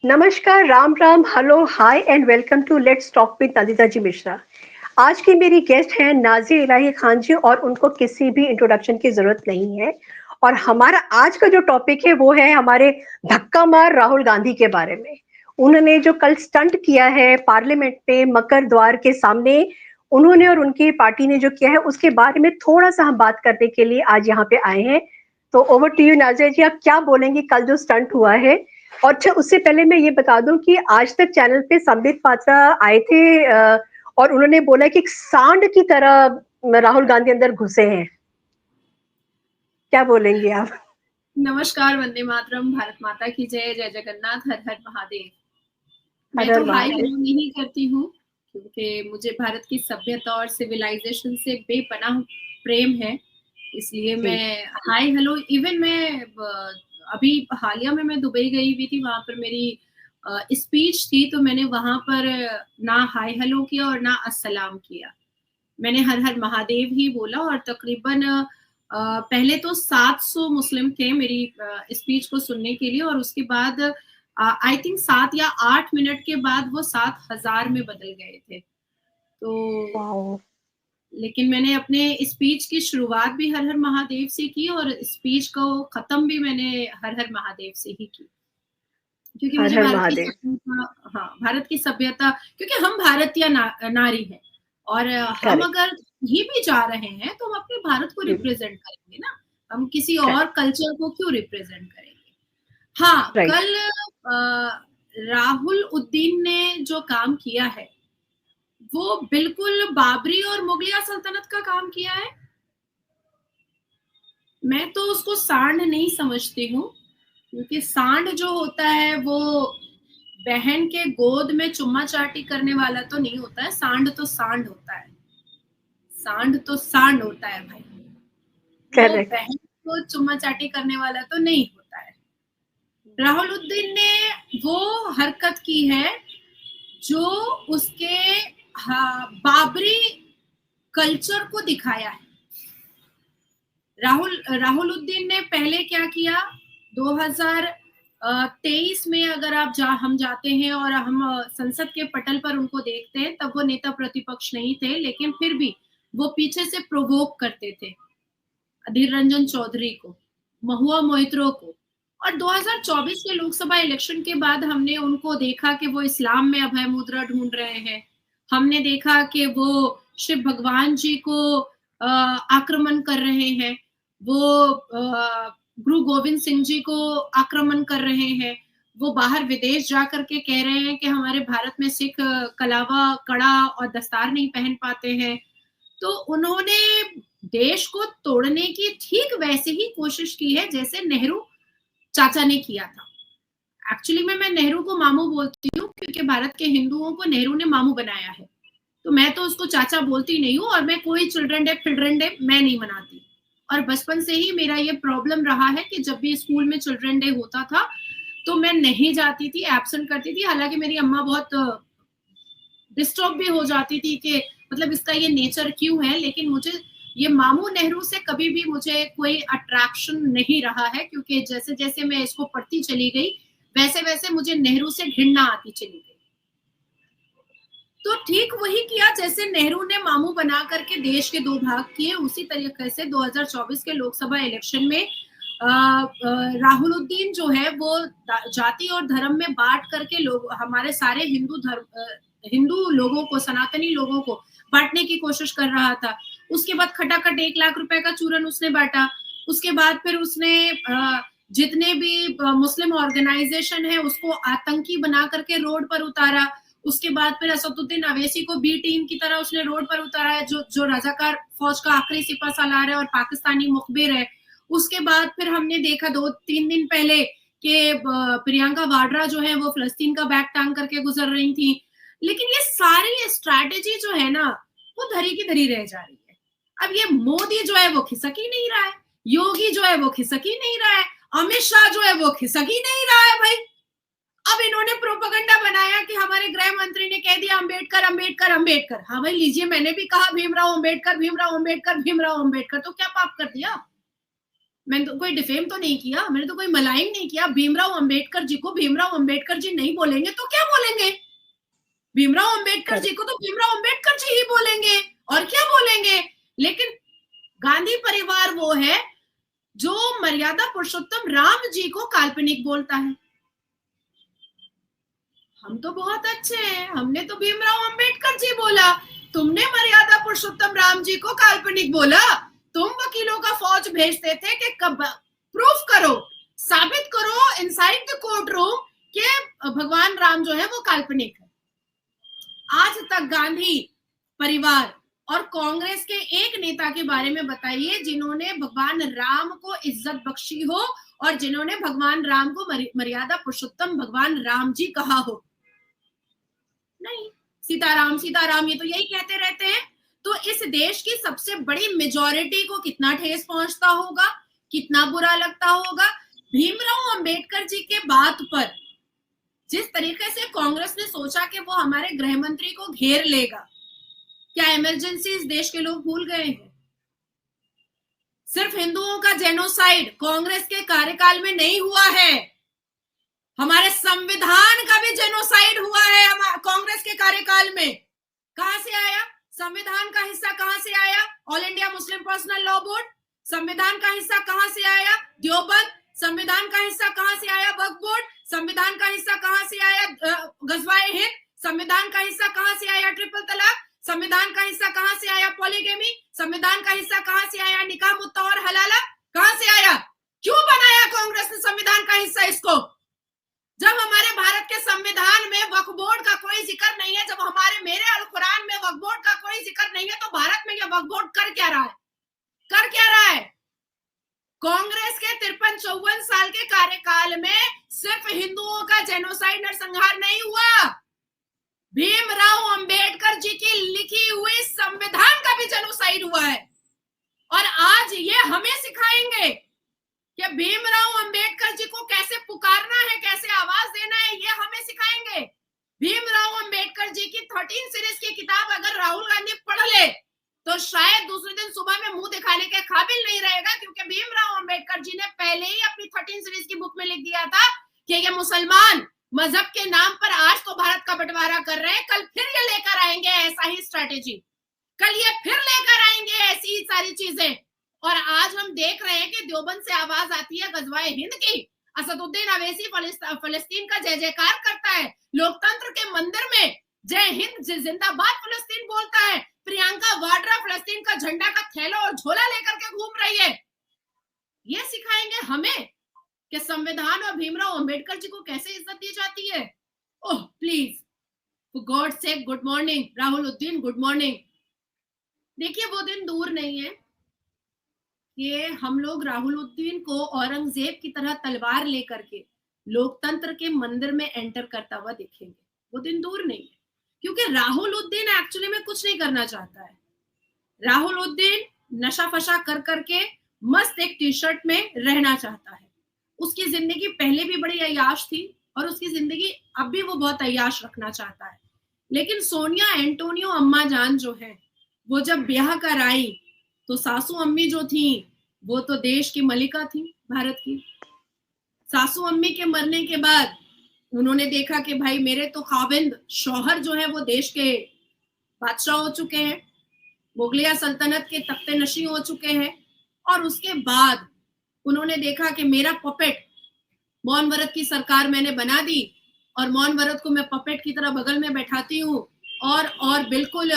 नमस्कार, Ram Ram, hello, hi and welcome to let's talk with Nandita ji Mishra. आज की मेरी गेस्ट हैं नाज़िर इलाही खान जी और उनको किसी भी इंट्रोडक्शन की जरूरत नहीं है। और हमारा आज का जो टॉपिक है वो है हमारे धक्का मार राहुल गांधी के बारे में। उन्होंने जो कल स्टंट किया है पार्लियामेंट में मकर द्वार के सामने, उन्होंने और उनकी पार्टी ने जो किया है उसके बारे में थोड़ा सा हम बात करने के लिए आज यहाँ पे आए हैं। तो ओवर टू यू नाज़िर जी, आप क्या बोलेंगे कल जो स्टंट हुआ है। और अच्छा, उससे पहले मैं ये बता दूं कि आज तक चैनल पे संबित पात्रा आए थे और उन्होंने बोला कि एक सांड की तरह राहुल गांधी अंदर घुसे हैं। क्या बोलेंगे आप? नमस्कार, वंदे मातरम, भारत माता की जय, जय जगन्नाथ, हर हर महादेव। हर मैं हर तो हाय महादेव। हेलो नहीं करती हूँ क्योंकि मुझे भारत की सभ्यता और सिविलाइजेशन से बेपनाह प्रेम है, इसलिए जी। मैं हाय हेलो इवन मैं अभी हालिया में मैं दुबई गई हुई थी, वहां पर मेरी स्पीच थी, तो मैंने वहां पर ना हाय हेलो किया और ना अस्सलाम किया। मैंने हर हर महादेव ही बोला और तकरीबन पहले तो 700 मुस्लिम थे मेरी स्पीच को सुनने के लिए, और उसके बाद आई थिंक 7 या 8 मिनट के बाद वो 7,000 में बदल गए थे। तो वाओ। लेकिन मैंने अपने स्पीच की शुरुआत भी हर हर महादेव से की और स्पीच को खत्म भी मैंने हर हर महादेव से ही की, क्योंकि हर मुझे हर भारत की महादेव। सभ्यता, हाँ, भारत की सभ्यता, क्योंकि हम भारतीय नारी हैं और हम करेक्ट। अगर कहीं भी जा रहे हैं तो हम अपने भारत को रिप्रेजेंट करेंगे ना, हम किसी और करेक्ट। कल्चर को क्यों रिप्रेजेंट करेंगे। हाँ, राइट। कल राहुल उद्दीन ने जो काम किया है वो बिल्कुल बाबरी और मुगलिया सल्तनत का काम किया है। मैं तो उसको सांड नहीं समझती हूँ, क्योंकि सांड जो होता है वो बहन के गोद में चुम्मा चाटी करने वाला तो नहीं होता है। सांड तो सांड होता है, सांड तो सांड होता है भाई, वो करेक्ट। बहन को चुम्मा चाटी करने वाला तो नहीं होता है। राहुल उद्दीन ने वो हरकत की है जो उसके, हाँ, बाबरी कल्चर को दिखाया है। राहुल उद्दीन ने पहले क्या किया, 2023 में अगर हम जाते हैं और हम संसद के पटल पर उनको देखते हैं, तब वो नेता प्रतिपक्ष नहीं थे, लेकिन फिर भी वो पीछे से प्रोवोक करते थे अधीर रंजन चौधरी को, महुआ मोइत्रो को। और 2024 के लोकसभा इलेक्शन के बाद हमने उनको देखा कि वो इस्लाम में अभय मुद्रा ढूंढ रहे हैं। हमने देखा कि वो शिव भगवान जी को आक्रमण कर रहे हैं, वो गुरु गोविंद सिंह जी को आक्रमण कर रहे हैं, वो बाहर विदेश जा करके कह रहे हैं कि हमारे भारत में सिख कलावा कड़ा और दस्तार नहीं पहन पाते हैं। तो उन्होंने देश को तोड़ने की ठीक वैसे ही कोशिश की है जैसे नेहरू चाचा ने किया था। एक्चुअली में मैं नेहरू को मामू बोलती हूँ, क्योंकि भारत के हिंदुओं को नेहरू ने मामू बनाया है, तो मैं तो उसको चाचा बोलती नहीं हूँ, और मैं कोई चिल्ड्रन डे मैं नहीं मनाती। और बचपन से ही मेरा ये प्रॉब्लम रहा है कि जब भी स्कूल में चिल्ड्रन डे होता था तो मैं नहीं जाती थी, एब्सेंट करती थी। हालांकि मेरी अम्मा बहुत डिस्टर्ब भी हो जाती थी कि मतलब इसका ये नेचर क्यों है, लेकिन मुझे ये मामू नेहरू से कभी भी मुझे कोई अट्रैक्शन नहीं रहा है, क्योंकि जैसे जैसे मैं इसको पढ़ती चली गई वैसे वैसे मुझे नेहरू से घृणा आती चली गई। तो ठीक वही किया जैसे नेहरू ने मामू बना करके देश के 2 भाग किए, उसी तरीके से 2024 के लोकसभा इलेक्शन में राहुल उद्दीन जो है वो जाति और धर्म में बांट करके लोग, हमारे सारे हिंदू लोगों को, सनातनी लोगों को बांटने की कोशिश कर रहा था। उसके बाद खटाखट 1 लाख रुपए का चूरन उसने बांटा। उसके बाद फिर उसने जितने भी मुस्लिम ऑर्गेनाइजेशन है उसको आतंकी बना करके रोड पर उतारा। उसके बाद फिर असदुद्दीन अवैसी को बी टीम की तरह उसने रोड पर उतारा है, जो रजाकार फौज का आखिरी सिपा सालार है और पाकिस्तानी मुखबिर है। उसके बाद फिर हमने देखा 2-3 दिन पहले कि प्रियंका वाड्रा जो है वो फिलिस्तीन का बैग टांग करके गुजर रही थी। लेकिन ये सारी स्ट्रैटेजी जो है ना वो धरी की धरी रह जा रही है। अब ये मोदी जो है वो खिसक ही नहीं रहा है, योगी जो है वो खिसक ही नहीं रहा है, अमित शाह जो है वो खिसक ही नहीं रहा है भाई। अब इन्होंने प्रोपेगेंडा बनाया कि हमारे गृह मंत्री ने कह दिया अंबेडकर अंबेडकर अंबेडकर। हाँ भाई लीजिए, मैंने भी कहा भीमराव अंबेडकर भीमराव अंबेडकर भीमराव अंबेडकर, तो क्या पाप कर दिया? मैंने तो कोई डिफेम तो नहीं किया, मैंने तो कोई मलाइन नहीं किया। भीमराव अंबेडकर जी को भीमराव अंबेडकर जी नहीं बोलेंगे तो क्या बोलेंगे? भीमराव अंबेडकर जी को तो भीमराव अंबेडकर जी ही बोलेंगे, और क्या बोलेंगे? लेकिन गांधी परिवार वो है जो मर्यादा पुरुषोत्तम राम जी को काल्पनिक बोलता है। हम तो बहुत अच्छे हैं, हमने तो भीमराव अंबेडकर जी बोला, तुमने मर्यादा पुरुषोत्तम राम जी को काल्पनिक बोला। तुम वकीलों का फौज भेजते थे कि कब प्रूफ करो, साबित करो इनसाइड द कोर्ट रूम कि भगवान राम जो है वो काल्पनिक है। आज तक गांधी परिवार और कांग्रेस के एक नेता के बारे में बताइए जिन्होंने भगवान राम को इज्जत बख्शी हो और जिन्होंने भगवान राम को मर्यादा पुरुषोत्तम भगवान राम जी कहा हो। नहीं, सीताराम सीताराम ये तो यही कहते रहते हैं। तो इस देश की सबसे बड़ी मेजॉरिटी को कितना ठेस पहुंचता होगा, कितना बुरा लगता होगा। भीमराव अंबेडकर जी के बात पर जिस तरीके से कांग्रेस ने सोचा कि वो हमारे गृह मंत्री को घेर लेगा, क्या इमरजेंसी इस देश के लोग भूल गए हैं? सिर्फ हिंदुओं का जेनोसाइड कांग्रेस के कार्यकाल में नहीं हुआ है, हमारे संविधान का भी जेनोसाइड हुआ है कांग्रेस के कार्यकाल में। कहां से आया संविधान का हिस्सा? कहां से आया all India Muslim personal law board? संविधान का हिस्सा कहां से आया देवबंद? संविधान का हिस्सा कहां से आया वक्फ बोर्ड? संविधान का हिस्सा कहां से आया गजवाए हिंद? संविधान का हिस्सा कहां से आया ट्रिपल तलाक? संविधान का हिस्सा कहां से आया पॉलीगेमी? संविधान का हिस्सा कहां से आया निकाह मुत्ता और हलाला? कहां से आया? क्यों बनाया कांग्रेस ने संविधान का हिस्सा इसको? जब हमारे भारत के संविधान में वक्फ बोर्ड का कोई जिक्र नहीं है, जब हमारे मेरे अल कुरान में वक्फ बोर्ड का कोई जिक्र नहीं है, तो भारत में यह वक्फ बोर्ड कर क्या रहा है? कर क्या रहा है? कांग्रेस के 53-54 साल के कार्यकाल में सिर्फ हिंदुओं का जेनोसाइड नरसंहार नहीं हुआ, भीमराव अंबेडकर जी की लिखी हुई संविधान का भी जेनोसाइड हुआ है। और आज ये हमें सिखाएंगे कि भीमराव अंबेडकर जी को कैसे पुकारना है, कैसे आवाज देना है, ये हमें सिखाएंगे। भीमराव अंबेडकर जी की 13 सीरीज की किताब अगर राहुल गांधी पढ़ ले तो शायद दूसरे दिन सुबह में मुंह दिखाने के काबिल नहीं रहेगा, क्योंकि भीमराव अंबेडकर जी ने पहले ही अपनी 13 सीरीज की बुक में लिख दिया था कि ये मुसलमान मजहब के नाम पर आज तो भारत का बंटवारा कर रहे हैं, कल फिर ये लेकर आएंगे ऐसा ही स्ट्रेटेजी, कल ये फिर लेकर आएंगे ऐसी ही सारी चीजें। और आज हम देख रहे हैं कि देवबंद से आवाज आती है गजवाए हिंद की, असदुद्दीन अवैसी फलस्तीन का जय जयकार करता है, लोकतंत्र के मंदिर में जय हिंद जिंदाबाद फलस्तीन बोलता है, प्रियंका वाड्रा फलस्तीन का झंडा का थैला और झोला लेकर के घूम रही है। ये सिखाएंगे हमें कि संविधान और भीमराव अंबेडकर जी को कैसे इज्जत दी जाती है। Oh please, for God sake, good morning Rahul Uddin, good morning. देखिए वो दिन दूर नहीं है कि हम लोग राहुल उद्दीन को औरंगजेब की तरह तलवार लेकर के लोकतंत्र के मंदिर में एंटर करता हुआ देखेंगे। वो दिन दूर नहीं है, क्योंकि राहुल उद्दीन एक्चुअली में कुछ नहीं करना चाहता है। राहुल उद्दीन नशा फशा कर करके मस्त एक टी शर्ट में रहना चाहता है। उसकी जिंदगी पहले भी बड़ी अय्याश थी और उसकी जिंदगी अब भी वो बहुत अय्याश रखना चाहता है। लेकिन सोनिया एंटोनियो अम्मा जान जो है, वो जब ब्याह कर आई तो सासू अम्मी जो थी वो तो देश की मलिका थी भारत की। सासू अम्मी के मरने के बाद उन्होंने देखा कि भाई मेरे तो खाविंद शौहर जो है वो देश के बादशाह हो चुके हैं, मुगलिया सल्तनत के तख्ते नशी हो चुके हैं। और उसके बाद उन्होंने देखा कि मेरा पपेट मौन व्रत की सरकार मैंने बना दी और मौन व्रत को मैं पपेट की तरह बगल में बैठाती हूँ और बिल्कुल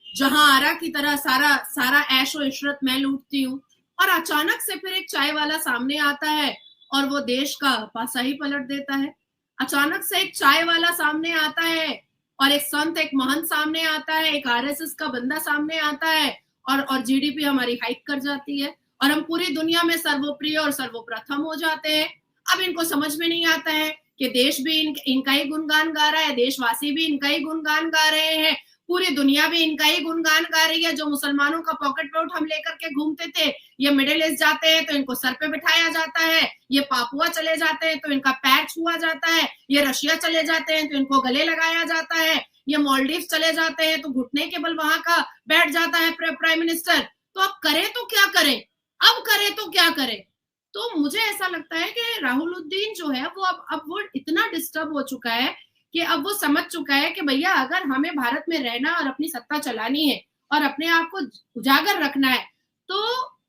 जहां आरा की तरह सारा ऐश और इशरत मैं लूटती हूँ। और अचानक से फिर एक चाय वाला सामने आता है और वो देश का पासा ही पलट देता है। अचानक से एक चाय वाला सामने आता है और एक संत, एक महंत सामने आता है, एक आरएसएस का बंदा सामने आता है और जीडीपी हमारी हाइक कर जाती है और हम पूरी दुनिया में सर्वप्रिय और सर्वप्रथम हो जाते हैं। अब इनको समझ में नहीं आता है कि देश भी इनका ही गुणगान गा रहा है, देशवासी भी इनका ही गुणगान गा रहे हैं, पूरी दुनिया भी इनका ही गुणगान गा रही है। जो मुसलमानों का पॉकेट नोट हम लेकर के घूमते थे, ये मिडिल ईस्ट जाते हैं तो इनको सर पे बिठाया जाता है, ये पापुआ चले जाते हैं तो इनका पैर छुआ जाता है, ये रशिया चले जाते हैं तो इनको गले लगाया जाता है, ये मालदीव चले जाते हैं तो घुटने के बल वहां का बैठ जाता है प्राइम मिनिस्टर। तो अब करे तो क्या करे, अब करे तो क्या करे। तो मुझे ऐसा लगता है कि राहुलुद्दीन जो है वो अब वो इतना डिस्टर्ब हो चुका है कि अब वो समझ चुका है कि भैया अगर हमें भारत में रहना और अपनी सत्ता चलानी है और अपने आप को उजागर रखना है, तो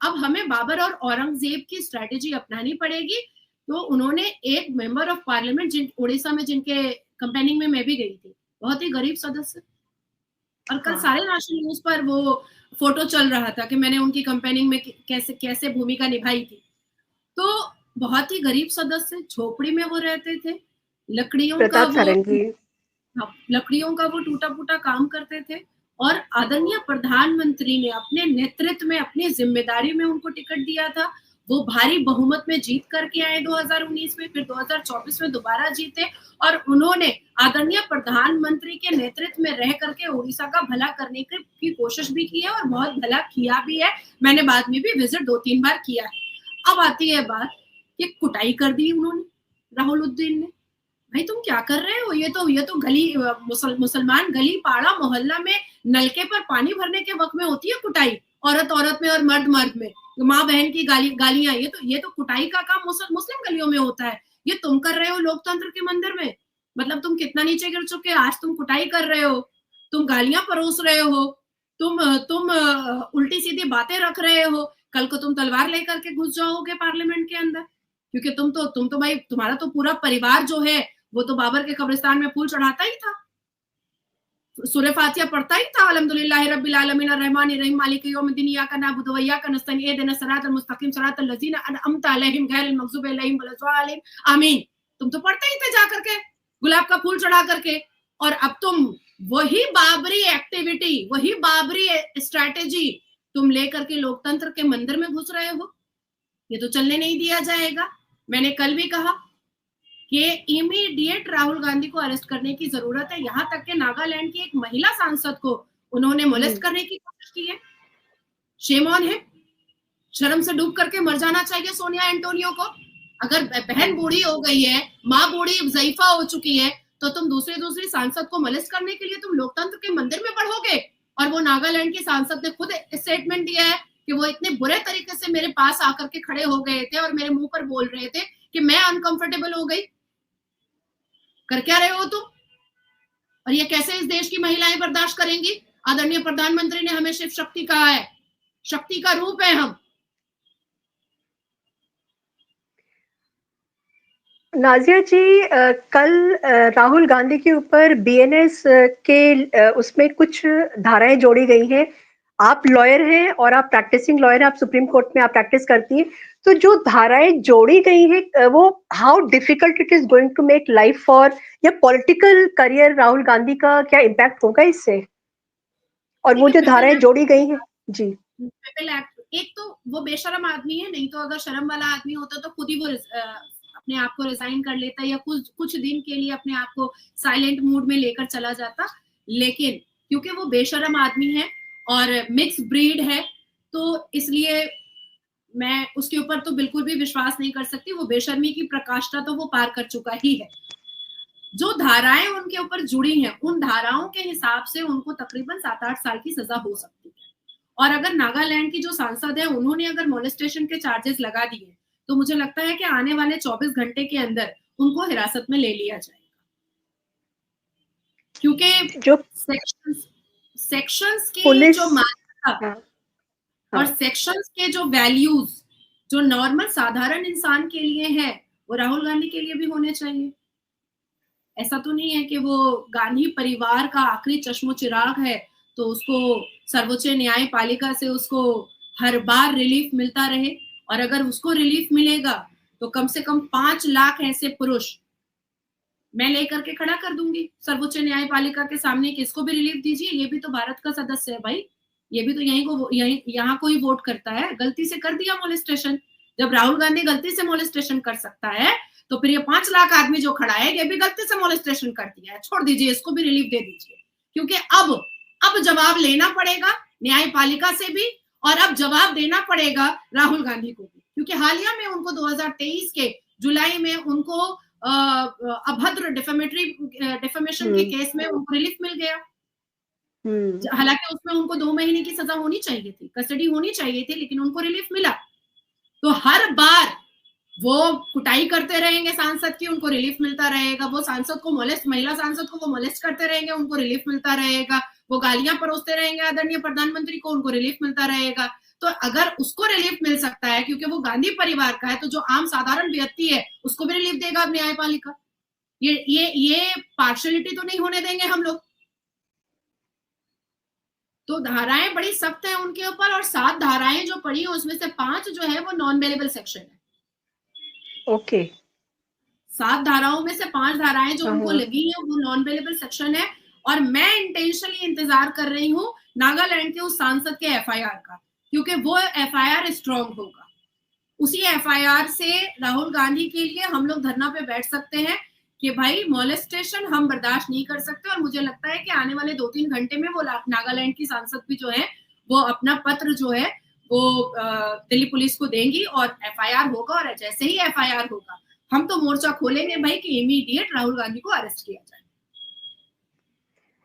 अब हमें बाबर और औरंगजेब की स्ट्रेटेजी अपनानी पड़ेगी। तो उन्होंने एक मेंबर ऑफ पार्लियामेंट जिन उड़ीसा में जिनके कंपेनिंग में मैं भी गई थी, बहुत ही गरीब सदस्य, और कल सारे नेशनल न्यूज पर वो फोटो चल रहा था कि मैंने उनकी कंपेनिंग में कैसे कैसे भूमिका निभाई थी। तो बहुत ही गरीब सदस्य, झोपड़ी में वो रहते थे, लकड़ियों का वो टूटा फूटा काम करते थे, और आदरणीय प्रधानमंत्री ने अपने नेतृत्व में, अपनी जिम्मेदारी में उनको टिकट दिया था। वो भारी बहुमत में जीत करके आए 2019 में, फिर 2024 में दोबारा जीते, और उन्होंने आदरणीय प्रधानमंत्री के नेतृत्व में रह करके उड़ीसा का भला करने की कोशिश भी की है और बहुत भला किया भी है। मैंने बाद में भी विजिट 2-3 बार किया है। अब आती है बात कि कुटाई कर दी उन्होंने, राहुलुद्दीन ने। भाई तुम क्या कर रहे हो? ये तो गली मुसलमान गली पाड़ा मोहल्ला में नलके पर पानी भरने के वक्त में होती है कुटाई, औरत में और मर्द में, माँ बहन की गालियां। ये तो कुटाई का काम मुस्लिम गलियों में होता है। ये तुम कर रहे हो लोकतंत्र के मंदिर में। मतलब तुम कितना नीचे गिर चुके, आज तुम कुटाई कर रहे हो, तुम गालियां परोस रहे हो, तुम उल्टी सीधी बातें रख रहे हो। कल को तुम तलवार लेकर के घुस जाओगे पार्लियामेंट के अंदर, क्योंकि तुम तो भाई, तुम्हारा तो पूरा परिवार जो है वो तो बाबर के कब्रिस्तान में फूल चढ़ाता ही था, सूरह फातिहा पढ़ता ही था, अल्हम्दुलिल्लाह रब्बिल आलमीन अर्रहमानिर रहीम मालिकि यौमिद्दीन इय्याका नअबुदु व इय्याका नस्तईन इहदिनस सिरातल मुस्तकीम सिरातल लज़ीना अनअमता अलैहिम गैरिल मग़ज़ूबि अलैहिम वलद्दालिन आमीन। तुम तो पढ़ते ही थे जा करके, गुलाब का फूल चढ़ा करके। और अब तुम वही बाबरी एक्टिविटी, वही बाबरी स्ट्रैटेजी तुम लेकर के लोकतंत्र के मंदिर में घुस रहे हो। ये तो चलने नहीं दिया जाएगा। मैंने कल भी कहा कि इमीडिएट राहुल गांधी को अरेस्ट करने की जरूरत है। यहां तक कि नागालैंड की एक महिला सांसद को उन्होंने मोलेस्ट करने की कोशिश की है। शेम ऑन है, शर्म से डूब करके मर जाना चाहिए सोनिया एंटोनियो को। अगर बहन बूढ़ी हो गई है, माँ बूढ़ी ज़ईफा हो चुकी है, तो तुम दूसरी सांसद को मोलेस्ट करने के लिए तुम लोकतंत्र के मंदिर में बढ़ोगे। और वो नागालैंड की सांसद ने खुद स्टेटमेंट दिया है कि वो इतने बुरे तरीके से मेरे पास आकर के खड़े हो गए थे और मेरे मुंह पर बोल रहे थे कि मैं अनकंफर्टेबल हो गई। कर क्या रहे हो तुम? और ये कैसे इस देश की महिलाएं बर्दाश्त करेंगी? आदरणीय प्रधानमंत्री ने हमें शिव शक्ति कहा है, शक्ति का रूप है हम। नाजिया जी, कल राहुल गांधी के ऊपर बीएनएस के उसमें कुछ धाराएं जोड़ी गई हैं। आप लॉयर हैं और आप प्रैक्टिसिंग लॉयर हैं, आप सुप्रीम कोर्ट में आप प्रैक्टिस करती हैं। तो जो धाराएं जोड़ी गई हैं वो how difficult it is going to make life for your political career Rahul Gandhi का क्या इम्पैक्ट होगा इससे? और वो जो धाराएं जोड़ी गई हैं जी, एक तो वो बेशरम आदमी है, नहीं तो अगर शर्म वाला आदमी होता तो खुद ही वो अपने आप को रिजाइन कर लेता या कुछ दिन के लिए अपने आप को साइलेंट मूड में लेकर चला जाता। लेकिन क्योंकि वो बेशरम आदमी है और मिक्स ब्रीड है, तो इसलिए मैं उसके ऊपर तो बिल्कुल भी विश्वास नहीं कर सकती। वो बेशर्मी की प्रकाष्ठा तो वो पार कर चुका ही है। जो धाराएं उनके ऊपर जुड़ी हैं, उन धाराओं के हिसाब से उनको तकरीबन 7-8 साल की सजा हो सकती है। और अगर नागालैंड की जो सांसद है उन्होंने अगर मोलेस्टेशन के चार्जेस लगा दिए, तो मुझे लगता है कि आने वाले 24 घंटे के अंदर उनको हिरासत में ले लिया जाएगा। क्योंकि जो सेक्शंस की जो मान्यता और सेक्शंस के जो वैल्यूज जो नॉर्मल साधारण इंसान के लिए है, वो राहुल गांधी के लिए भी होने चाहिए। ऐसा तो नहीं है कि वो गांधी परिवार का आखिरी चश्मो चिराग है तो उसको सर्वोच्च न्यायपालिका से उसको हर बार रिलीफ मिलता रहे। और अगर उसको रिलीफ मिलेगा तो कम से कम 5 लाख ऐसे पुरुष मैं लेकर के खड़ा कर दूंगी सर्वोच्च न्यायपालिका के सामने कि इसको भी रिलीफ दीजिए, ये भी तो भारत का सदस्य है भाई, ये भी तो यहाँ को ही वोट करता है। गलती से कर दिया मोलेस्टेशन, जब राहुल गांधी गलती से मोलेस्टेशन कर सकता है तो फिर ये 5 लाख आदमी जो खड़ा है ये भी गलती से मोलेस्टेशन कर दिया है, छोड़ दीजिए, इसको भी रिलीफ दे दीजिए। क्योंकि अब जवाब लेना पड़ेगा न्यायपालिका से भी और अब जवाब देना पड़ेगा राहुल गांधी को भी। क्योंकि हालिया में उनको 2023 के जुलाई में उनको अभद्र डिफेमेशन के केस में उनको रिलीफ मिल गया। हालांकि उसमें उनको 2 महीने की सजा होनी चाहिए थी, कस्टडी होनी चाहिए थी, लेकिन उनको रिलीफ मिला। तो हर बार वो कुटाई करते रहेंगे सांसद की, उनको रिलीफ मिलता रहेगा। वो सांसद को महिला सांसद को वो मोलेस्ट करते रहेंगे, उनको रिलीफ मिलता रहेगा। वो गालियां परोसते रहेंगे आदरणीय प्रधानमंत्री को, उनको रिलीफ मिलता रहेगा। तो अगर उसको रिलीफ मिल सकता है क्योंकि वो गांधी परिवार का है, तो जो आम साधारण व्यक्ति है उसको भी रिलीफ देगा अब न्यायपालिका। ये पार्शियलिटी तो नहीं होने देंगे हम लोग। तो धाराएं बड़ी सख्त है उनके ऊपर, और 7 धाराएं जो पड़ी है उसमें से 5 जो है वो नॉन बेलेबल सेक्शन है। ओके। 7 धाराओं में से 5 धाराएं जो उनको हाँ। लगी है वो नॉन बेलेबल सेक्शन है। और मैं इंटेंशनली इंतजार कर रही हूँ नागालैंड के उस सांसद के एफआईआर का, क्योंकि वो एफआईआर स्ट्रांग होगा। उसी एफआईआर से राहुल गांधी के लिए हम लोग धरना पे बैठ सकते हैं कि भाई मोलेस्टेशन हम बर्दाश्त नहीं कर सकते। और मुझे लगता है कि आने वाले 2-3 घंटे में वो नागालैंड की सांसद भी जो है वो अपना पत्र जो है वो दिल्ली पुलिस को देंगी और एफआईआर होगा। और जैसे ही एफआईआर होगा हम तो मोर्चा खोलेंगे भाई कि इमीडिएट राहुल गांधी को अरेस्ट किया जाए।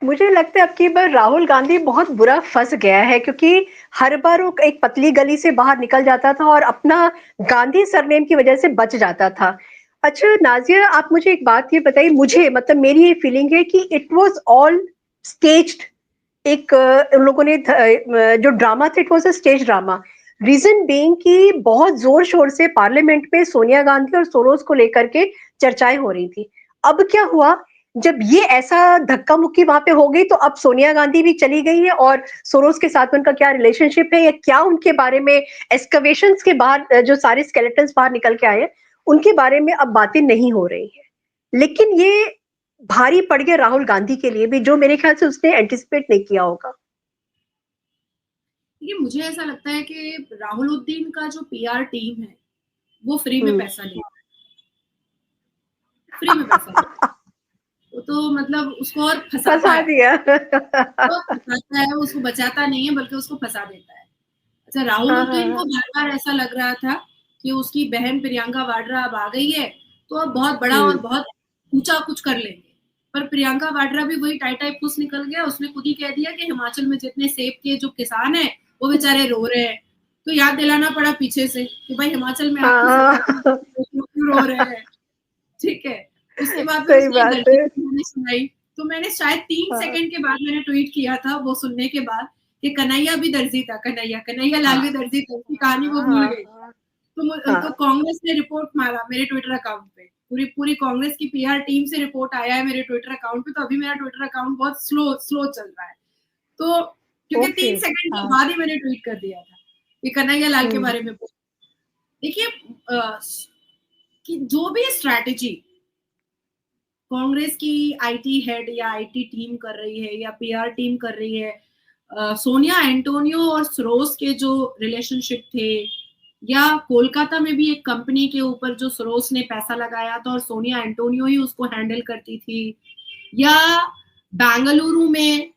मुझे लगता है अब की बार राहुल गांधी बहुत बुरा फंस गया है, क्योंकि हर बार वो एक पतली गली से बाहर निकल जाता था और अपना गांधी सरनेम की वजह से बच जाता था। अच्छा नाजिया, आप मुझे एक बात ये बताइए, मुझे मतलब मेरी ये फीलिंग है कि इट वाज ऑल स्टेज्ड। एक उन लोगों ने जो ड्रामा था, it was a stage drama. Reason being कि बहुत जोर शोर से पार्लियामेंट में सोनिया गांधी और सोरोस को लेकर के चर्चाएं हो रही थी। अब क्या हुआ, जब ये ऐसा धक्का मुक्की वहां पे हो गई, तो अब सोनिया गांधी भी चली गई है और सोरोस के साथ उनका क्या रिलेशनशिप है या क्या उनके बारे में एस्कवेशंस के बाहर जो सारे स्केलेटन्स बाहर निकल के आए उनके बारे में अब बातें नहीं हो रही है। लेकिन ये भारी पड़ गया राहुल गांधी के लिए भी, जो मेरे ख्याल से उसने एंटिसिपेट नहीं किया होगा। ये मुझे ऐसा लगता है कि राहुलुद्दीन का जो पीआर टीम है वो फ्री में पैसा ले रहा है, फ्री में पैसा ले रहा है। वो तो मतलब उसको और फंसाता फंसा है, दिया। तो फंसाता है, उसको बचाता नहीं है बल्कि उसको फंसा देता है। अच्छा, राहुलुद्दीन को बार बार ऐसा लग रहा था कि उसकी बहन प्रियंका वाड्रा अब आ गई है तो अब बहुत बड़ा और बहुत ऊंचा कुछ कर लेंगे। पर प्रियंका वाड्रा भी वही टाई टाई फूस निकल गया। उसने खुद ही कह दिया कि हिमाचल में जितने सेब के जो किसान है वो बेचारे रो रहे हैं। तो याद दिलाना पड़ा पीछे से कि भाई हिमाचल में आपकी सरकार क्यों रो रहे हैं। ठीक है, उसके बाद में सही उसने बात दर्जी है। की कहानी सुनाई। तो मैंने शायद 3 सेकंड के बाद मैंने ट्वीट किया था वो सुनने के बाद कि कन्हैया भी दर्जी था, कन्हैया कन्हैया लाल भी दर्जी था, उसकी कहानी वो भूल गई। तो कांग्रेस ने रिपोर्ट मारा मेरे ट्विटर अकाउंट पे, पूरी पूरी कांग्रेस की पीआर टीम से रिपोर्ट आया है मेरे ट्विटर अकाउंट पे। तो अभी मेरा ट्विटर अकाउंट बहुत स्लो चल रहा है। तो क्योंकि 3 सेकंड के बाद ही मैंने ट्वीट कर दिया था कि कन्हैया लाल के बारे में। देखिए कि जो भी स्ट्रैटेजी कांग्रेस की आईटी हेड या आईटी टीम कर रही है या पीआर टीम कर रही है, सोनिया एंटोनियो और सरोस के जो रिलेशनशिप थे, या कोलकाता में भी एक कंपनी के ऊपर जो सरोस ने पैसा लगाया था और सोनिया एंटोनियो ही उसको हैंडल करती थी, या बेंगलुरु में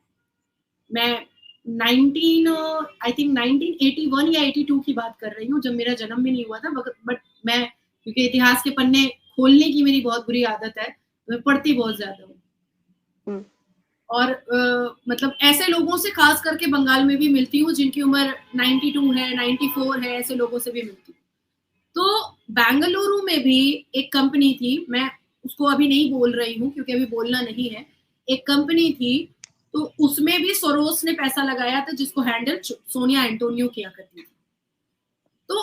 मैं 1981 या 82 की बात कर रही हूँ, जब मेरा जन्म भी नहीं हुआ था। बट मैं क्योंकि इतिहास के पन्ने खोलने की मेरी बहुत बुरी आदत है, मैं पढ़ती बहुत ज्यादा हूँ। और मतलब ऐसे लोगों से खास करके बंगाल में भी मिलती हूँ जिनकी उम्र 92 है, 94 है, ऐसे लोगों से भी मिलती हूँ। तो बेंगलुरु में भी एक कंपनी थी, मैं उसको अभी नहीं बोल रही हूँ क्योंकि अभी बोलना नहीं है। एक कंपनी थी, तो उसमें भी सोरोस ने पैसा लगाया था जिसको हैंडल सोनिया एंटोनियो किया करती थी। तो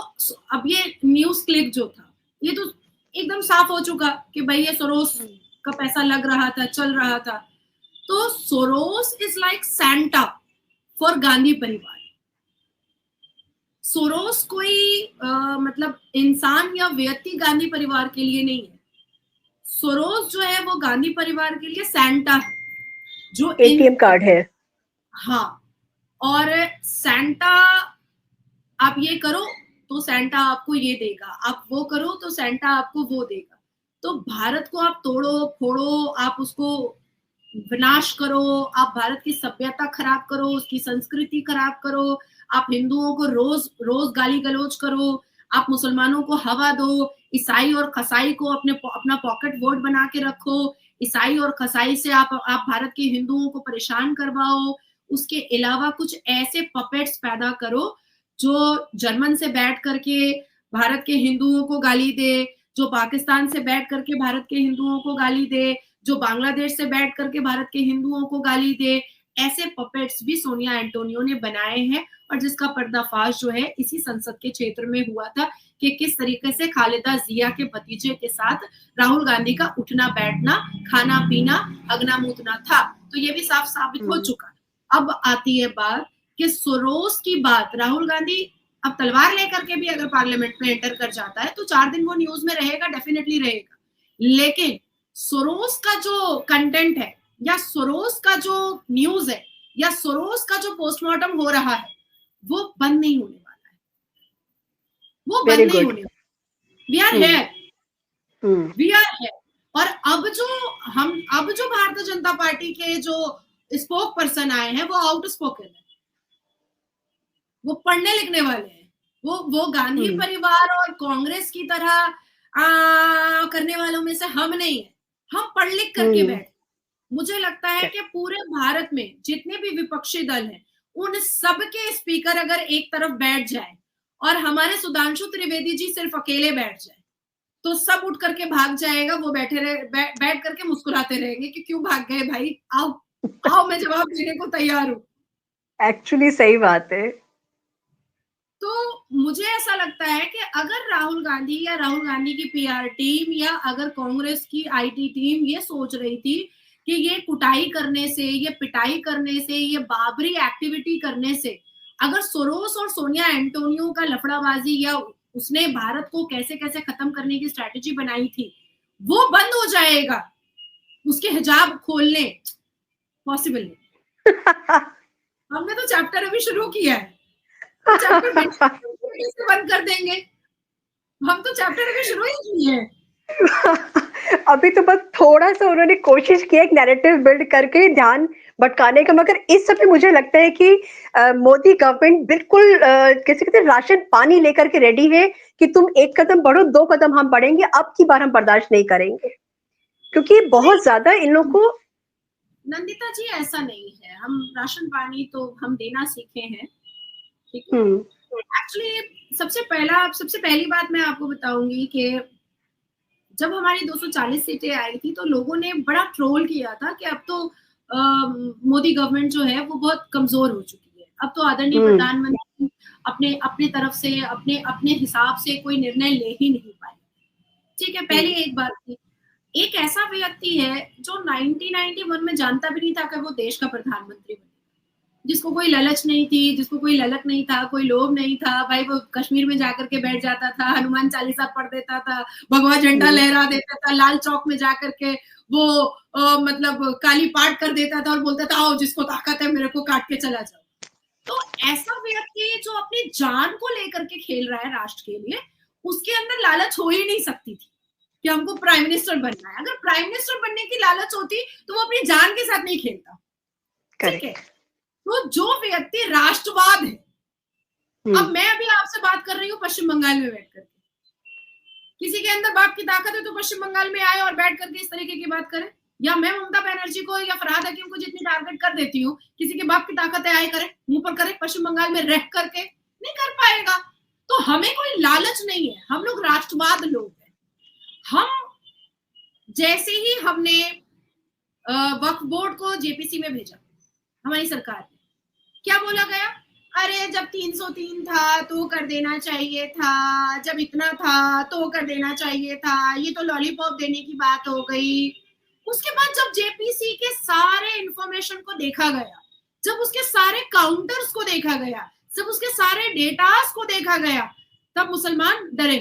अब ये न्यूज क्लिक जो था ये तो एकदम साफ हो चुका कि भाई ये सोरोस का पैसा लग रहा था, चल रहा था। तो Soros is like Santa for Gandhi परिवार। सोरोस कोई मतलब इंसान या व्यक्ति गांधी परिवार के लिए नहीं है। सोरोस जो है वो गांधी परिवार के लिए सैंटा है, जो एटीएम कार्ड है। हाँ, और सैंटा आप ये करो तो सैंटा आपको ये देगा, आप वो करो तो सैंटा आपको वो देगा। तो भारत को आप तोड़ो फोड़ो, आप उसको विनाश करो, आप भारत की सभ्यता खराब करो, उसकी संस्कृति खराब करो, आप हिंदुओं को रोज रोज गाली गलौज करो, आप मुसलमानों को हवा दो, ईसाई और खसाई को अपना पॉकेट वोट बना के रखो, ईसाई और खसाई से आप भारत के हिंदुओं को परेशान करवाओ। उसके अलावा कुछ ऐसे पपेट्स पैदा करो जो जर्मन से बैठ करके भारत के हिंदुओं को गाली दे, जो पाकिस्तान से बैठ करके भारत के हिंदुओं को गाली दे, जो बांग्लादेश से बैठ करके भारत के हिंदुओं को गाली दे, ऐसे पपेट्स भी सोनिया एंटोनियो ने बनाए हैं, और जिसका पर्दाफाश जो है इसी संसद के क्षेत्र में हुआ था कि किस तरीके से खालिदा जिया के भतीजे के साथ राहुल गांधी का उठना बैठना, खाना पीना, हगना मूतना था। तो ये भी साफ साबित हो चुका। अब आती है बात कि सोरोस की बात। राहुल गांधी अब तलवार लेकर के भी अगर पार्लियामेंट में एंटर कर जाता है तो 4 दिन वो न्यूज में रहेगा, डेफिनेटली रहेगा, लेकिन सोरोस का जो कंटेंट है या सोरोस का जो न्यूज है या सोरोस का जो पोस्टमार्टम हो रहा है वो बंद नहीं होने वाला है, वो बंद नहीं होने वाला। We are here, we are here. और अब जो भारतीय जनता पार्टी के जो स्पोक पर्सन आए हैं वो आउट स्पोकन है, वो पढ़ने लिखने वाले हैं, वो गांधी परिवार और कांग्रेस की तरह करने वालों में से हम नहीं है, हम पढ़ लिख करके बैठे। मुझे लगता है कि पूरे भारत में जितने भी विपक्षी दल हैं उन सब के स्पीकर अगर एक तरफ बैठ जाए और हमारे सुधांशु त्रिवेदी जी सिर्फ अकेले बैठ जाए तो सब उठ करके भाग जाएगा। वो बैठ करके मुस्कुराते रहेंगे कि क्यों भाग गए भाई, आओ मैं जवाब देने को तैयार हूँ। एक्चुअली सही बात है। तो मुझे ऐसा लगता है कि अगर राहुल गांधी या राहुल गांधी की पीआर टीम या अगर कांग्रेस की आईटी टीम ये सोच रही थी कि ये कुटाई करने से, ये पिटाई करने से, ये बाबरी एक्टिविटी करने से अगर सोरोस और सोनिया एंटोनियो का लफड़ाबाजी या उसने भारत को कैसे कैसे खत्म करने की स्ट्रैटेजी बनाई थी वो बंद हो जाएगा, उसके हिजाब खोलने पॉसिबल नहीं। हमने तो चैप्टर अभी शुरू किया है, तो चैप्टर कैसे बंद कर देंगे? हम तो चैप्टर अभी शुरू ही किए हैं। अभी तो बस थोड़ा सा उन्होंने कोशिश की एक नैरेटिव बिल्ड करके ध्यान भटकाने का, मगर इस समय मुझे लगता है कि मोदी गवर्नमेंट बिल्कुल कैसे कहते हैं राशन पानी लेकर के रेडी है कि तुम एक कदम बढ़ो, 2 कदम हम बढ़ेंगे, अब की बार हम बर्दाश्त नहीं करेंगे, क्योंकि बहुत ज्यादा इन लोगों को। नंदिता जी ऐसा नहीं है, हम राशन पानी तो हम देना सीखे हैं, ठीक है। एक्चुअली सबसे पहली बात मैं आपको बताऊंगी कि जब हमारी 240 सीटें आई थी तो लोगों ने बड़ा ट्रोल किया था कि अब तो मोदी गवर्नमेंट जो है वो बहुत कमजोर हो चुकी है, अब तो आदरणीय प्रधानमंत्री अपने तरफ से अपने हिसाब से कोई निर्णय ले ही नहीं पाए। ठीक है, पहली एक बात थी। एक ऐसा व्यक्ति है जो 1991 में जानता भी नहीं था कि वो देश का प्रधानमंत्री बने, जिसको कोई ललच नहीं थी, जिसको कोई ललक नहीं था, कोई लोभ नहीं था, भाई वो कश्मीर में जाकर के बैठ जाता था, हनुमान चालीसा पढ़ देता था, भगवा झंडा लहरा देता था, लाल चौक में जाकर के वो मतलब काली पाठ कर देता था और बोलता था आओ जिसको ताकत है मेरे को काट के चला जाओ। तो ऐसा व्यक्ति जो अपनी जान को लेकर के खेल रहा है राष्ट्र के लिए, उसके अंदर लालच हो ही नहीं सकती थी कि हमको प्राइम मिनिस्टर बनना है। अगर प्राइम मिनिस्टर बनने की लालच होती तो वो अपनी जान के साथ नहीं खेलता, ठीक है। तो जो व्यक्ति राष्ट्रवाद है, अब मैं अभी आपसे बात कर रही हूँ पश्चिम बंगाल में बैठ करके, किसी के अंदर बाप की ताकत है तो पश्चिम बंगाल में आए और बैठ करके इस तरीके की बात करे, या मैं ममता बनर्जी को या फरहाद हकीम को जितनी टारगेट कर देती हूँ, किसी के बाप की ताकत है आए करे, मुंह पर करे, पश्चिम बंगाल में रह करके नहीं कर पाएगा। तो हमें कोई लालच नहीं है, हम लोग राष्ट्रवाद लोग हैं। हम जैसे ही हमने वक्फ बोर्ड को जेपीसी में भेजा, हमारी सरकार ने क्या बोला गया, अरे जब 303 था तो कर देना चाहिए था, जब इतना था तो कर देना चाहिए था, ये तो लॉलीपॉप देने की बात हो गई। उसके बाद जब जेपीसी के सारे इंफॉर्मेशन को देखा गया, जब उसके सारे काउंटर्स को देखा गया, जब उसके सारे डेटास को देखा गया, तब मुसलमान डरे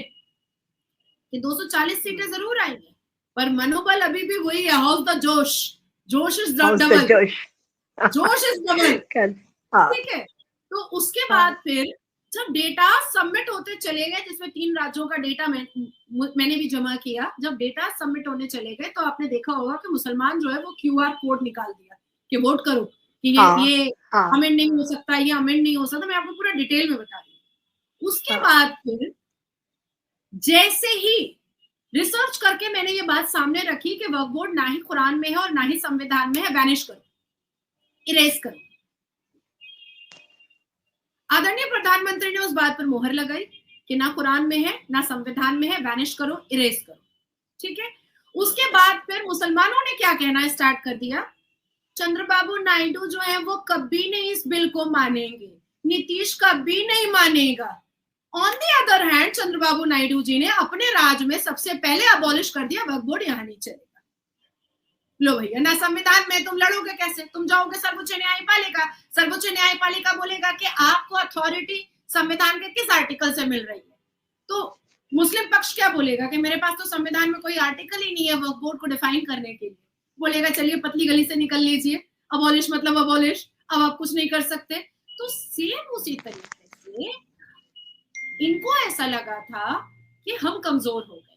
कि 240 सीटें जरूर आएंगी, पर मनोबल अभी भी वही है, हाउस द जोश, जोश इज डबल, जोश इज डबल, ठीक है। तो उसके बाद फिर जब डेटा सबमिट होते चले गए, जिसमें 3 राज्यों का डेटा मैंने भी जमा किया, जब डेटा सबमिट होने चले गए तो आपने देखा होगा कि मुसलमान जो है वो QR कोड निकाल दिया कि वोट करो कि ये अमेंड नहीं हो सकता, ये अमेंड नहीं हो सकता। मैं आपको पूरा डिटेल में बता रही हूँ। उसके बाद फिर जैसे ही रिसर्च करके मैंने ये बात सामने रखी कि वक्फ बोर्ड ना ही कुरान में है और ना ही संविधान में है, बैनिश करो, इरेज करो। आदरणीय प्रधानमंत्री ने उस बात पर मोहर लगाई कि ना कुरान में है ना संविधान में है, वैनिश करो, इरेज करो, ठीक है। उसके बाद फिर मुसलमानों ने क्या कहना स्टार्ट कर दिया, चंद्रबाबू नायडू जो है वो कभी नहीं इस बिल को मानेंगे, नीतीश कभी नहीं मानेगा। On the other hand Chandrababu Naidu ji ने अपने राज में सबसे पहले अबॉलिश कर दिया, वक्फ बोर्ड यहाँ नहीं चलेगा। लो भैया, ना संविधान में, तुम लड़ोगे कैसे? तुम जाओगे सर्वोच्च न्यायपालिका, सर्वोच्च न्यायपालिका बोलेगा कि आपको अथॉरिटी संविधान के किस आर्टिकल से मिल रही है, तो मुस्लिम पक्ष क्या बोलेगा कि मेरे पास तो संविधान में कोई आर्टिकल ही नहीं है वक्फ बोर्ड को डिफाइन करने के लिए। बोलेगा चलिए पतली गली से निकल लीजिए, अबॉलिश मतलब अबॉलिश, अब आप कुछ नहीं कर सकते। तो सेम उसी तरीके से इनको ऐसा लगा था कि हम कमजोर हो गए।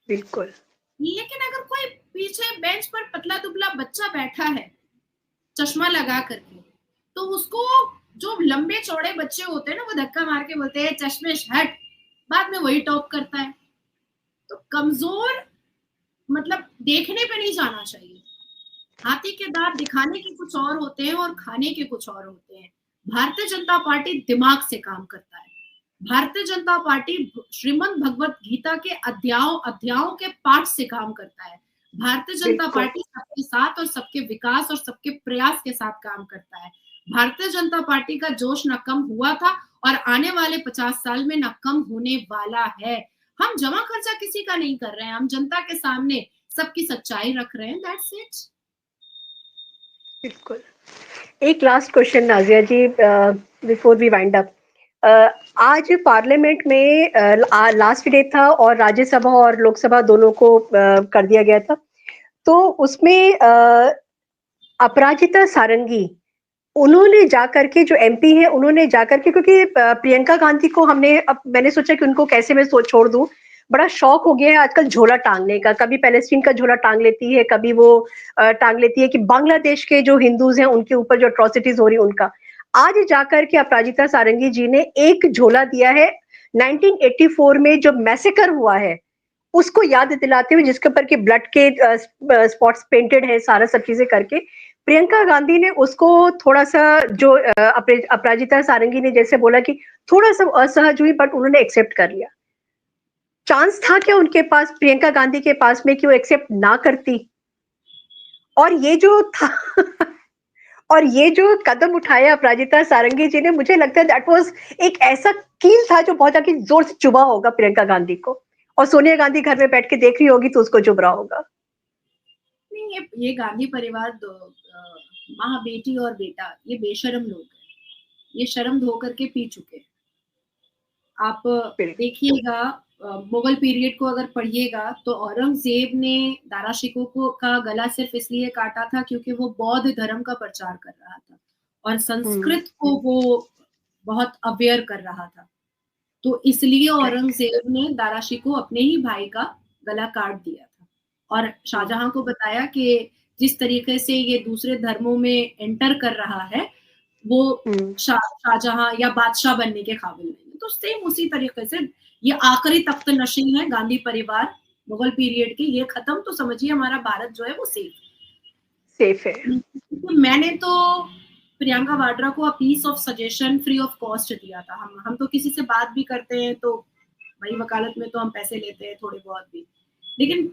बिल्कुल। लेकिन अगर कोई पीछे बेंच पर पतला दुबला बच्चा बैठा है चश्मा लगा करके, तो उसको जो लंबे चौड़े बच्चे होते हैं ना, वो धक्का मार के बोलते हैं चश्मेश हट, बाद में वही टॉप करता है। तो कमजोर मतलब देखने पे नहीं जाना चाहिए। हाथी के दांत दिखाने के कुछ और होते हैं और खाने के कुछ और होते हैं। भारतीय जनता पार्टी दिमाग से काम करता है। भारतीय जनता पार्टी श्रीमद् भगवत गीता के अध्यायों के पाठ से काम करता है। भारतीय जनता पार्टी सबके साथ और सबके विकास और सबके प्रयास के साथ काम करता है। भारतीय जनता पार्टी का जोश न कम हुआ था और आने वाले 50 साल में न कम होने वाला है। हम जमा खर्चा किसी का नहीं कर रहे हैं, हम जनता के सामने सबकी सच्चाई रख रहे हैं, दैट्स इट। बिल्कुल। एक last question Nazia ji, before we wind up. आज पार्लियामेंट में लास्ट डे था और राज्यसभा और लोकसभा दोनों को कर दिया गया था। तो उसमें अपराजिता सारंगी, उन्होंने जाकर के, जो एमपी है, उन्होंने जाकर के, क्योंकि प्रियंका गांधी को मैंने सोचा कि उनको कैसे मैं छोड़ दूं। बड़ा शौक हो गया है आजकल झोला टांगने का, कभी पैलेस्टीन का झोला टांग लेती है, कभी वो टांग लेती है कि बांग्लादेश के जो हिंदूज हैं उनके ऊपर जो अट्रॉसिटीज हो रही है उनका। आज जाकर के अपराजिता सारंगी जी ने एक झोला दिया है 1984 में जो मैसेकर हुआ है उसको याद दिलाते हुए, जिसके ऊपर के ब्लड के स्पॉट्स पेंटेड है, सारा सब चीजें करके प्रियंका गांधी ने उसको थोड़ा सा, जो अपराजिता सारंगी ने जैसे बोला कि थोड़ा सा असहज हुई, बट उन्होंने एक्सेप्ट कर लिया। चांस था क्या उनके पास, प्रियंका गांधी के पास में, कि वो एक्सेप्ट ना करती? और ये जो था और ये जो कदम उठाया अपराजिता सारंगी जी ने, मुझे लगता है दैट वाज एक ऐसा कील था जो बहुत आगे जोर से चुभा होगा प्रियंका गांधी को, और सोनिया गांधी घर में बैठ के देख रही होगी तो उसको चुभ रहा होगा। नहीं, ये गांधी परिवार माँ, बेटी और बेटा, ये बेशरम लोग हैं, ये शर्म धो करके पी चुके हैं। आप देखिएगा, मुगल पीरियड को अगर पढ़िएगा तो औरंगजेब ने दारा शिकोह का गला सिर्फ इसलिए काटा था क्योंकि वो बौद्ध धर्म का प्रचार कर रहा था और संस्कृत को वो बहुत अवेयर कर रहा था, तो इसलिए औरंगजेब ने दारा शिकोह अपने ही भाई का गला काट दिया था और शाहजहां को बताया कि जिस तरीके से ये दूसरे धर्मों में एंटर कर रहा है वो शाहजहां या बादशाह बनने के काबिल नहीं है। तो सेम उसी तरीके से ये आखिरी तख्त नशीन है गांधी परिवार मुगल पीरियड की, ये खत्म तो समझिए हमारा भारत जो है वो सेफ है। मैंने तो प्रियंका वाड्रा को piece of suggestion free of cost दिया था। हम तो किसी से बात भी करते हैं तो भाई वकालत में तो हम पैसे लेते हैं थोड़े बहुत भी, लेकिन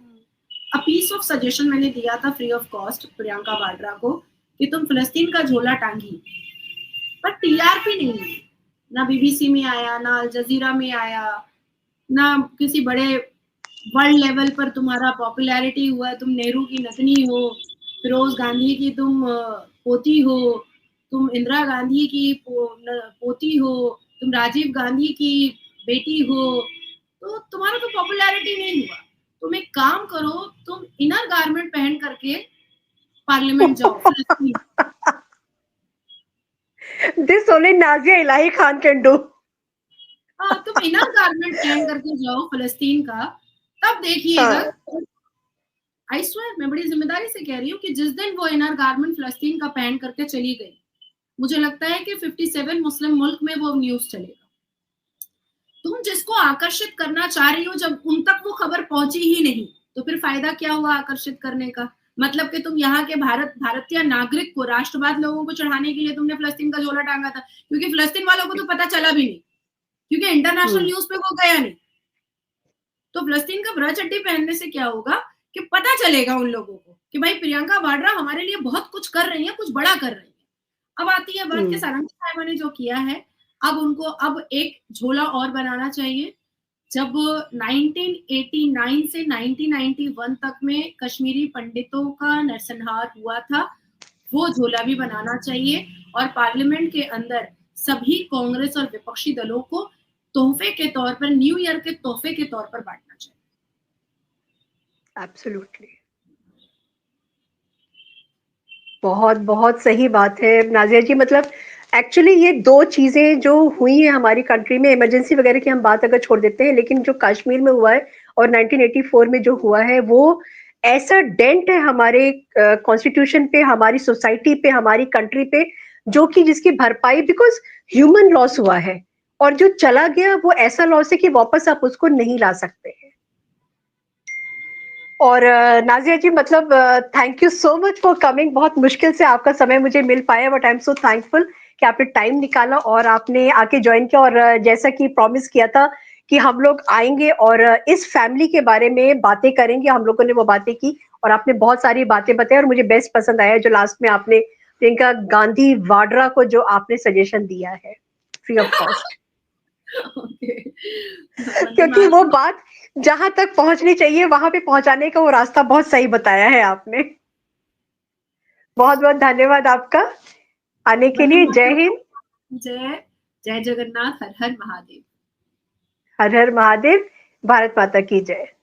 पीस ऑफ सजेशन मैंने दिया था free of cost Priyanka Vadra को कि तुम फिलिस्तीन का झोला टांगी, पर टीआरपी नहीं है, ना बीबीसी में आया, ना अल जजीरा में आया, ना किसी बड़े वर्ल्ड लेवल पर तुम्हारा पॉपुलैरिटी हुआ है। तुम नेहरू की नतनी हो, फिरोज गांधी की तुम पोती हो, तुम इंदिरा गांधी की पोती हो, तुम राजीव गांधी की बेटी हो, तो तुम्हारा तो पॉपुलैरिटी नहीं हुआ। तुम एक काम करो, तुम इनर गारमेंट पहन करके पार्लियामेंट जाओ। This only Nazia Ilahi Khan can do. हाँ, तुम इनर गारमेंट पहन करके जाओ फिलिस्तीन का, तब देखिएगा। आई स्वेयर, मैं बड़ी जिम्मेदारी से कह रही हूँ कि जिस दिन वो इनर गारमेंट फिलिस्तीन का पहन करके चली गई, मुझे लगता है कि 57 मुस्लिम मुल्क में वो न्यूज चलेगा। तुम जिसको आकर्षित करना चाह रही हो, जब उन तक वो खबर पहुंची ही नहीं, तो फिर फायदा क्या हुआ आकर्षित करने का? मतलब कि तुम यहाँ के भारतीय नागरिक को, राष्ट्रवाद लोगों को चढ़ाने के लिए तुमने फिलिस्तीन का झोला टांगा था, क्योंकि फिलिस्तीन वालों को तो पता चला भी नहीं क्योंकि इंटरनेशनल हम्म, न्यूज पे वो गया नहीं। तो फलस्तीन का ब्रा चड्डी पहनने से क्या होगा कि पता चलेगा उन लोगों को कि भाई प्रियंका वाड्रा हमारे लिए बहुत कुछ कर रही है, कुछ बड़ा कर रही है। अब आती है बात कि सारंगी साहिबा ने जो किया है, अब उनको अब एक झोला और बनाना चाहिए। जब 1989 से 1991 तक में कश्मीरी पंडितों का नरसंहार हुआ था, वो झोला भी बनाना चाहिए और पार्लियामेंट के अंदर सभी कांग्रेस और विपक्षी दलों को तोहफे के तौर पर, न्यू ईयर के तोहफे के तौर पर बांटना चाहिए। एब्सोल्युटली, बहुत बहुत सही बात है नाजिया जी। मतलब एक्चुअली ये दो चीजें जो हुई हैं हमारी कंट्री में, इमरजेंसी वगैरह की हम बात अगर छोड़ देते हैं, लेकिन जो कश्मीर में हुआ है और 1984 में जो हुआ है, वो ऐसा डेंट है हमारे कॉन्स्टिट्यूशन पे, हमारी सोसाइटी पे, हमारी कंट्री पे, जो कि जिसकी भरपाई बिकॉज ह्यूमन लॉस हुआ है, और जो चला गया वो ऐसा लॉस है कि वापस आप उसको नहीं ला सकते हैं। और नाजिया जी, मतलब thank you so much for coming. बहुत मुश्किल से आपका समय मुझे मिल पाया, but I am so thankful कि आपने टाइम निकाला और आपने आके ज्वाइन किया। और जैसा कि प्रॉमिस किया था कि हम लोग आएंगे और इस फैमिली के बारे में बातें करेंगे, हम लोगों ने वो बातें की और आपने बहुत सारी बातें बताई। और मुझे बेस्ट पसंद आया जो लास्ट में आपने प्रियंका गांधी वाड्रा को जो आपने सजेशन दिया है फ्री ऑफ कॉस्ट। Okay. मतलब क्योंकि मैं वो बात जहां तक पहुंचनी चाहिए वहां पे पहुंचाने का वो रास्ता बहुत सही बताया है आपने। बहुत बहुत धन्यवाद आपका आने के लिए। जय हिंद। जय जय जगन्नाथ, हर हर महादेव। हर हर महादेव। भारत माता की जय।